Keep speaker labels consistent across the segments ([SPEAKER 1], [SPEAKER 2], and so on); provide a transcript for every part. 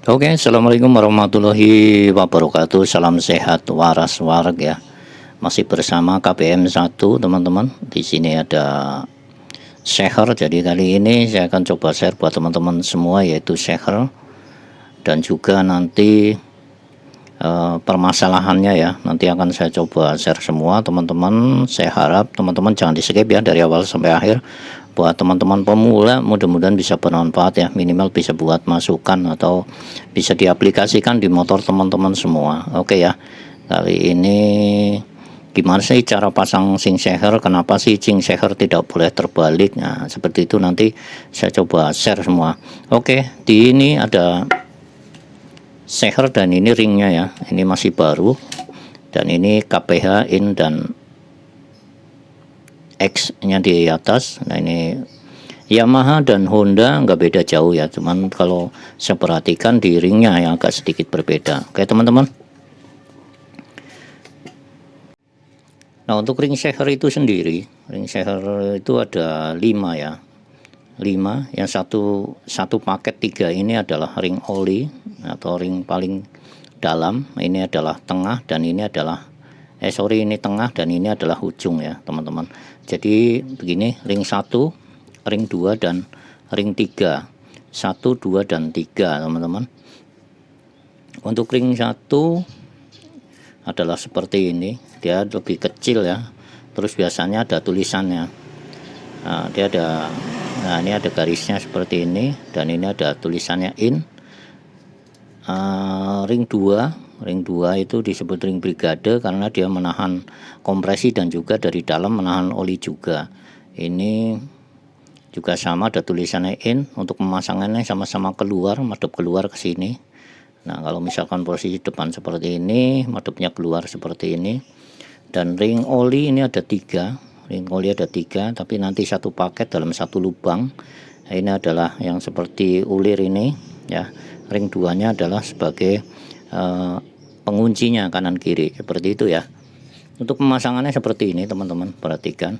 [SPEAKER 1] Oke, assalamualaikum warahmatullahi wabarakatuh. Salam sehat waras warag ya. Masih bersama KPM 1 teman-teman. Di sini ada share. Jadi kali ini saya akan coba share buat teman-teman semua, yaitu share dan juga nanti permasalahannya ya. Nanti akan saya coba share semua teman-teman. Saya harap teman-teman jangan di skip ya dari awal sampai akhir. Buat teman-teman pemula mudah-mudahan bisa bermanfaat ya, minimal bisa buat masukan atau bisa diaplikasikan di motor teman-teman semua. Oke ya, kali ini gimana sih cara pasang sing shear, kenapa sih sing shear tidak boleh terbalik. Nah seperti itu nanti saya coba share semua. Oke, di ini ada shear dan ini ringnya ya, ini masih baru dan ini KPH in dan X nya di atas. Nah ini Yamaha dan Honda nggak beda jauh ya, cuman kalau saya perhatikan di ringnya yang agak sedikit berbeda. Oke teman-teman. Nah untuk ring shear itu sendiri, ring shear itu ada 5 ya, 5. Yang satu paket 3 ini adalah ring oli atau ring paling dalam, ini adalah tengah, dan ini adalah ini tengah dan ini adalah ujung ya teman-teman. Jadi begini, ring 1, ring 2 dan ring 3, 1, 2 dan 3 teman-teman. Untuk ring 1 adalah seperti ini, dia lebih kecil ya, terus biasanya ada tulisannya. Nah, ini ada garisnya seperti ini, dan ini ada tulisannya in. Ring 2 itu disebut ring brigade karena dia menahan kompresi dan juga dari dalam menahan oli juga. Ini juga sama, ada tulisannya in. Untuk pemasangannya sama-sama keluar, madep keluar ke sini. Nah kalau misalkan posisi depan seperti ini, madepnya keluar seperti ini. Dan ring oli ini ada 3, ring oli ada 3, tapi nanti satu paket dalam satu lubang. Nah, ini adalah yang seperti ulir ini ya. Ring 2 nya adalah sebagai penguncinya kanan kiri, seperti itu ya. Untuk pemasangannya seperti ini teman-teman, perhatikan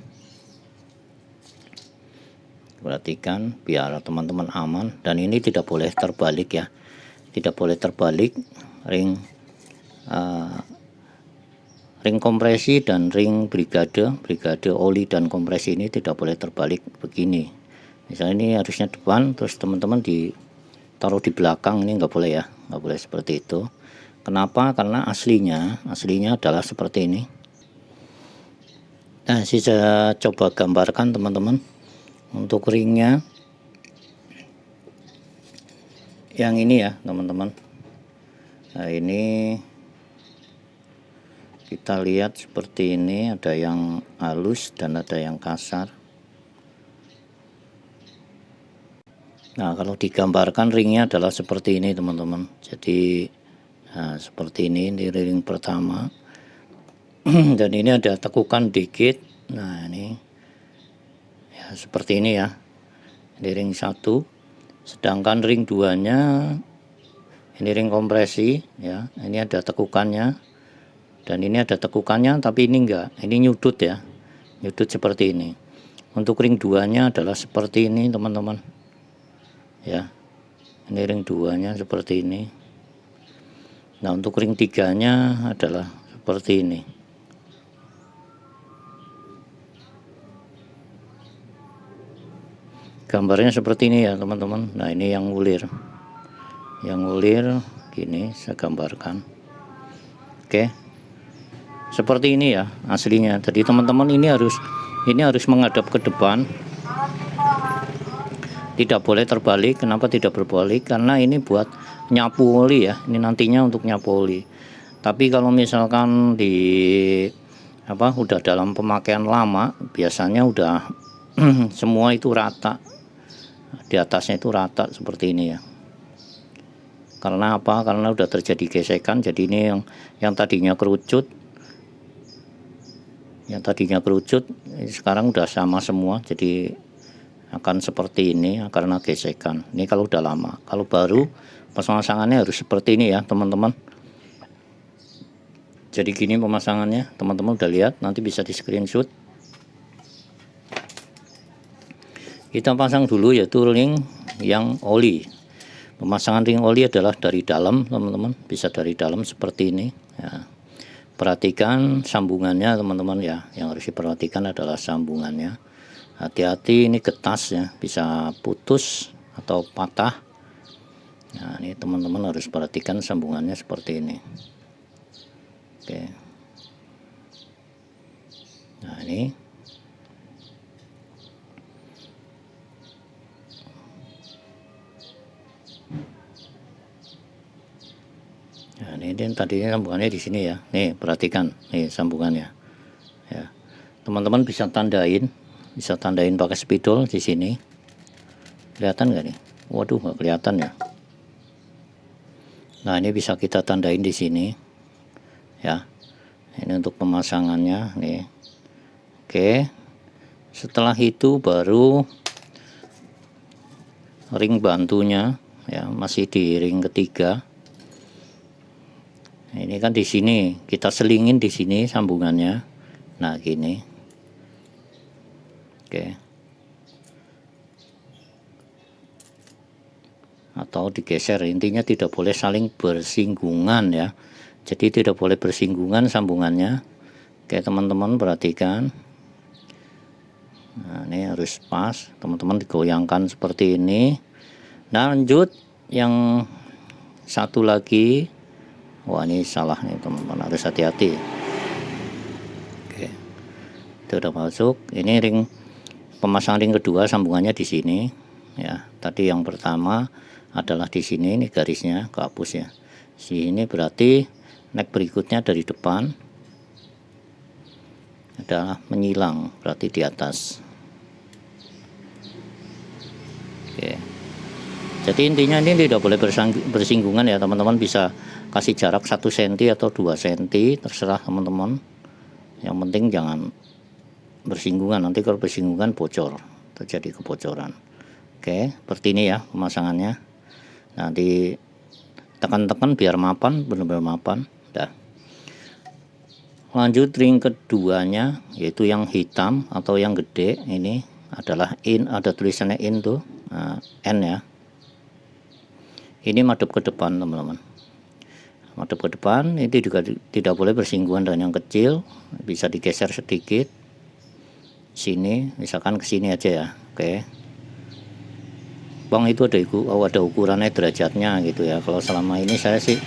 [SPEAKER 1] biar teman-teman aman. Dan ini tidak boleh terbalik ya, tidak boleh terbalik. Ring kompresi dan ring brigade oli dan kompresi ini tidak boleh terbalik begini. Misalnya ini harusnya depan, terus teman-teman ditaruh di belakang, ini nggak boleh ya, nggak boleh seperti itu. Kenapa? Karena aslinya adalah seperti ini. Nah saya coba gambarkan teman-teman. Untuk ringnya yang ini ya teman-teman. Nah ini kita lihat seperti ini, ada yang halus dan ada yang kasar. Nah kalau digambarkan ringnya adalah seperti ini teman-teman. Jadi nah, seperti ini ring pertama. Dan ini ada tekukan dikit. Nah ini ya seperti ini ya, ini ring 1. Sedangkan ring 2 nya ini ring kompresi ya, ini ada tekukannya dan ini ada tekukannya, tapi ini enggak, ini nyudut ya, nyudut seperti ini. Untuk ring 2 nya adalah seperti ini teman-teman ya, ini ring 2 nya seperti ini. Nah untuk ring 3 nya adalah seperti ini. Gambarnya seperti ini ya teman-teman. Nah ini yang ulir gini saya gambarkan. Oke, seperti ini ya aslinya. Jadi teman-teman ini harus menghadap ke depan, tidak boleh terbalik. Kenapa tidak berbalik? Karena ini buat nyapu oli ya, ini nantinya untuk nyapu oli. Tapi kalau misalkan udah dalam pemakaian lama, biasanya udah semua itu rata, di atasnya itu rata seperti ini ya. Karena apa? Karena udah terjadi gesekan. Jadi ini yang tadinya kerucut, sekarang udah sama semua, jadi akan seperti ini karena gesekan. Ini kalau udah lama. Kalau baru, pemasangannya harus seperti ini ya teman-teman. Jadi gini pemasangannya, teman-teman udah lihat, nanti bisa di screenshot. Kita pasang dulu yaitu ring yang oli. Pemasangan ring oli adalah dari dalam, teman-teman, bisa dari dalam seperti ini ya. Perhatikan sambungannya, teman-teman ya. Yang harus diperhatikan adalah sambungannya. Hati-hati, ini getas ya, bisa putus atau patah. Nah, ini teman-teman harus perhatikan sambungannya seperti ini. Oke. Nah, ini nah, ini tadinya sambungannya di sini ya. Nih, perhatikan nih sambungannya. Ya. Teman-teman bisa tandain pakai spidol di sini. Kelihatan nggak nih? Waduh, nggak kelihatan ya. Nah, ini bisa kita tandain di sini. Ya. Ini untuk pemasangannya nih. Oke. Setelah itu baru ring bantunya ya, masih di ring ketiga. Nah, ini kan di sini kita selingin di sini sambungannya. Nah, gini. Oke. Atau digeser, intinya tidak boleh saling bersinggungan ya. Jadi tidak boleh bersinggungan sambungannya. Oke, teman-teman perhatikan. Nah, ini harus pas, teman-teman digoyangkan seperti ini. Nah, lanjut yang satu lagi. Wah, ini salah nih teman-teman, harus hati-hati. Oke, itu udah masuk. Ini ring pemasang ring kedua, sambungannya di sini ya. Tadi yang pertama adalah di sini, ini garisnya kehapus ya. Sini berarti neck berikutnya dari depan adalah menyilang, berarti di atas. Oke. Jadi intinya ini tidak boleh bersinggungan ya teman-teman, bisa kasih jarak 1 cm atau 2 cm, terserah teman-teman. Yang penting jangan bersinggungan, nanti kalau bersinggungan bocor, terjadi kebocoran. Oke, seperti ini ya pemasangannya. Nanti tekan-tekan biar mapan, benar-benar mapan. Dah. Lanjut ring keduanya, yaitu yang hitam atau yang gede. Ini adalah in, ada tulisannya in tuh, nah, N ya. Ini madep ke depan teman-teman, madep ke depan. Ini juga tidak boleh bersinggungan dengan yang kecil, bisa digeser sedikit sini, misalkan ke sini aja ya. Oke, bang, itu ada ukurannya, derajatnya gitu ya. Kalau selama ini saya sih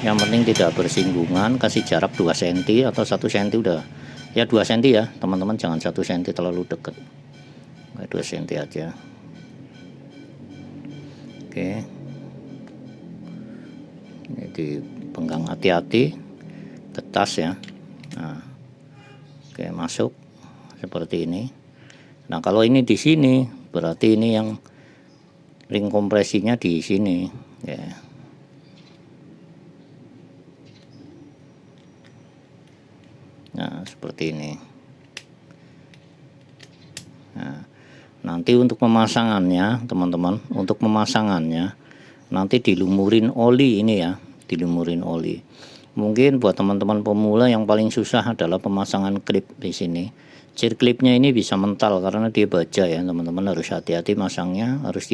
[SPEAKER 1] yang penting tidak bersinggungan, kasih jarak 2 cm atau 1 cm udah ya. 2 cm ya teman-teman, jangan 1 cm terlalu deket, 2 cm aja. Oke, ini dipenggang hati-hati, getas ya. Nah, oke, masuk seperti ini. Nah, kalau ini di sini berarti ini yang ring kompresinya di sini ya. Nah, seperti ini. Nah, nanti untuk pemasangannya teman-teman, untuk pemasangannya nanti dilumurin oli ini ya, dilumurin oli. Mungkin buat teman-teman pemula yang paling susah adalah pemasangan klip di sini. Clipnya ini bisa mental karena dia baja ya teman-teman, harus hati-hati masangnya, harus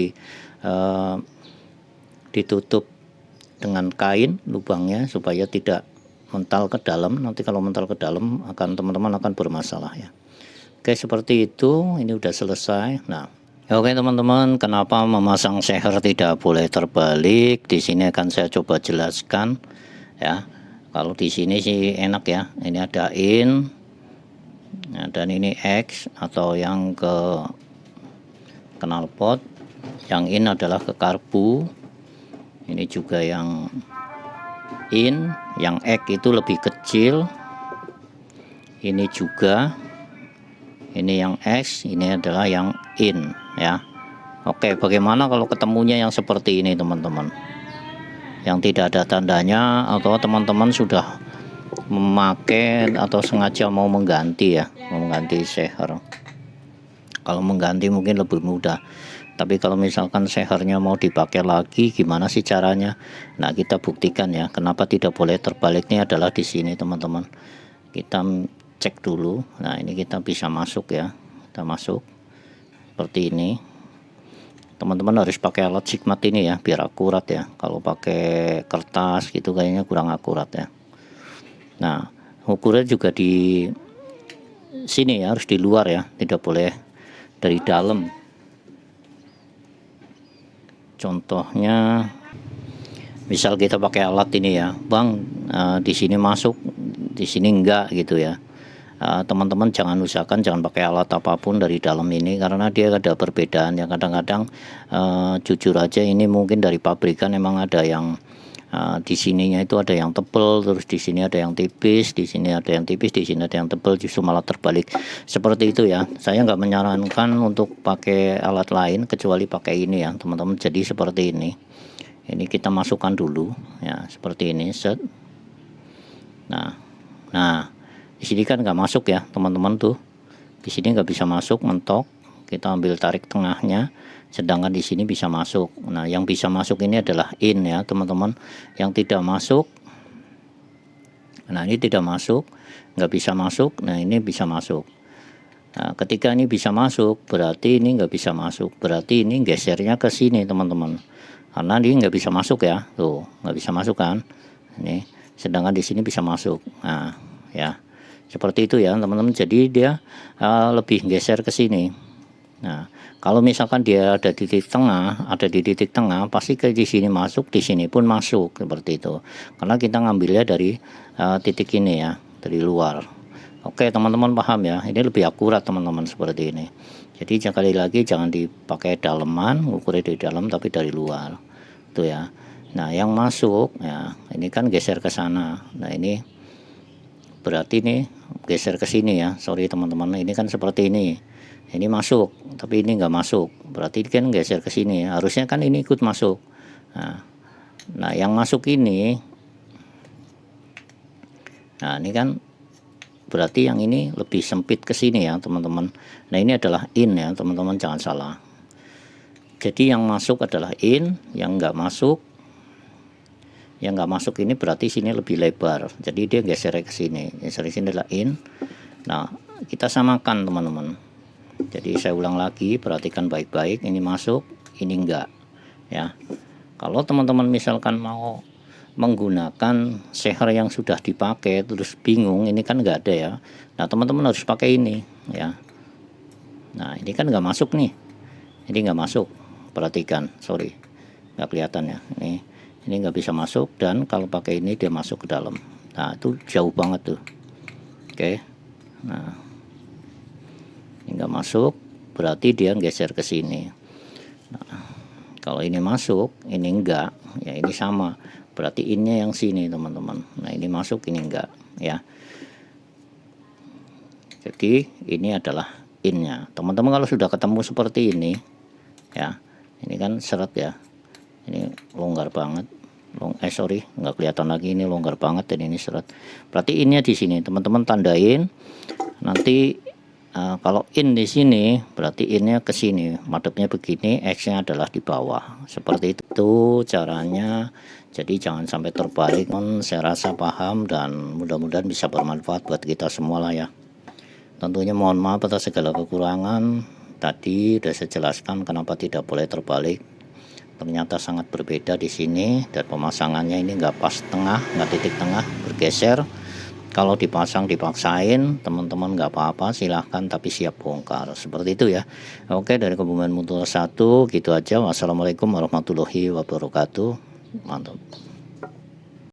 [SPEAKER 1] ditutup dengan kain lubangnya supaya tidak mental ke dalam. Nanti kalau mental ke dalam teman-teman akan bermasalah ya. Oke, seperti itu. Ini udah selesai. Nah, oke teman-teman, kenapa memasang seher tidak boleh terbalik? Di sini akan saya coba jelaskan ya. Kalau di sini sih enak ya. Ini ada in, nah, dan ini X atau yang ke knalpot. Yang in adalah ke karbu. Ini juga yang in, yang X itu lebih kecil. Ini juga. Ini yang X, ini adalah yang in ya. Oke, bagaimana kalau ketemunya yang seperti ini teman-teman, yang tidak ada tandanya, atau teman-teman sudah memakai atau sengaja mau mengganti ya, mau mengganti seher. Kalau mengganti mungkin lebih mudah, tapi kalau misalkan sehernya mau dipakai lagi, gimana sih caranya? Nah, kita buktikan ya. Kenapa tidak boleh terbaliknya adalah di sini teman-teman. Kita cek dulu. Nah, ini kita bisa masuk ya, kita masuk seperti ini teman-teman harus pakai alat Sigmat ini ya, biar akurat ya. Kalau pakai kertas gitu kayaknya kurang akurat ya. Nah, ukurnya juga di sini ya, harus di luar ya, tidak boleh dari dalam. Contohnya misal kita pakai alat ini ya, Bang, di sini masuk, di sini enggak gitu ya. Teman-teman jangan usahakan jangan pakai alat apapun dari dalam ini, karena dia ada perbedaan ya. Kadang-kadang jujur aja ini mungkin dari pabrikan emang ada yang di sininya itu ada yang tebal, terus di sini ada yang tipis, di sini ada yang tipis, di sini ada yang tebal, justru malah terbalik seperti itu ya. Saya nggak menyarankan untuk pakai alat lain kecuali pakai ini ya teman-teman. Jadi seperti ini kita masukkan dulu ya, seperti ini, set. Nah di sini kan nggak masuk ya teman-teman, tuh di sini nggak bisa masuk, mentok. Kita ambil tarik tengahnya, sedangkan di sini bisa masuk. Nah yang bisa masuk ini adalah in ya teman-teman, yang tidak masuk, nah ini tidak masuk, nggak bisa masuk, nah ini bisa masuk. Nah ketika ini bisa masuk berarti ini nggak bisa masuk, berarti ini gesernya ke sini teman-teman, karena ini nggak bisa masuk ya, tuh nggak bisa masuk kan ini, sedangkan di sini bisa masuk. Nah ya seperti itu ya teman-teman, jadi dia lebih geser ke sini. Nah, kalau misalkan dia ada di titik tengah, pasti ke di sini masuk, di sini pun masuk seperti itu. Karena kita ngambilnya dari titik ini ya, dari luar. Oke, teman-teman paham ya? Ini lebih akurat teman-teman seperti ini. Jadi sekali lagi jangan dipakai daleman, ukurnya di dalam tapi dari luar. Itu ya. Nah, yang masuk ya, ini kan geser ke sana. Nah, ini berarti nih geser ke sini ya. Sorry teman-teman, ini kan seperti ini. Ini masuk tapi ini enggak masuk, berarti kan geser ke sini, harusnya kan ini ikut masuk. Nah yang masuk ini, nah ini kan berarti yang ini lebih sempit ke sini ya teman-teman. Nah ini adalah in ya teman-teman, jangan salah. Jadi yang masuk adalah in, yang enggak masuk ini berarti sini lebih lebar, jadi dia geser ke sini, geser ke sini adalah in. Nah kita samakan teman-teman. Jadi saya ulang lagi, perhatikan baik-baik, ini masuk, ini enggak ya. Kalau teman-teman misalkan mau menggunakan seher yang sudah dipakai terus bingung, ini kan enggak ada ya. Nah teman-teman harus pakai ini ya. Nah ini kan enggak masuk nih, ini enggak masuk, perhatikan, sorry enggak kelihatan ya, ini enggak bisa masuk, dan kalau pakai ini dia masuk ke dalam. Nah itu jauh banget tuh. Oke, nah ini enggak masuk, berarti dia geser ke sini. Nah, kalau ini masuk, ini enggak ya, ini sama, berarti innya yang sini teman-teman. Nah ini masuk, ini enggak ya. Jadi ini adalah innya teman-teman. Kalau sudah ketemu seperti ini ya, ini kan seret ya, ini longgar banget, sorry nggak kelihatan lagi, ini longgar banget dan ini seret, berarti innya di sini teman-teman. Tandain nanti. Kalau in di sini berarti innya ke sini, madepnya begini, X-nya adalah di bawah. Seperti itu caranya. Jadi jangan sampai terbalik. Saya rasa paham dan mudah-mudahan bisa bermanfaat buat kita semua lah ya. Tentunya mohon maaf atas segala kekurangan. Tadi sudah saya jelaskan kenapa tidak boleh terbalik. Ternyata sangat berbeda di sini, dan pemasangannya ini nggak pas tengah, nggak titik tengah, bergeser. Kalau dipasang dipaksain teman-teman nggak apa-apa, silahkan, tapi siap bongkar seperti itu ya. Oke, dari Kebumen Mutua 1 gitu aja. Wassalamualaikum warahmatullahi wabarakatuh. Mantap.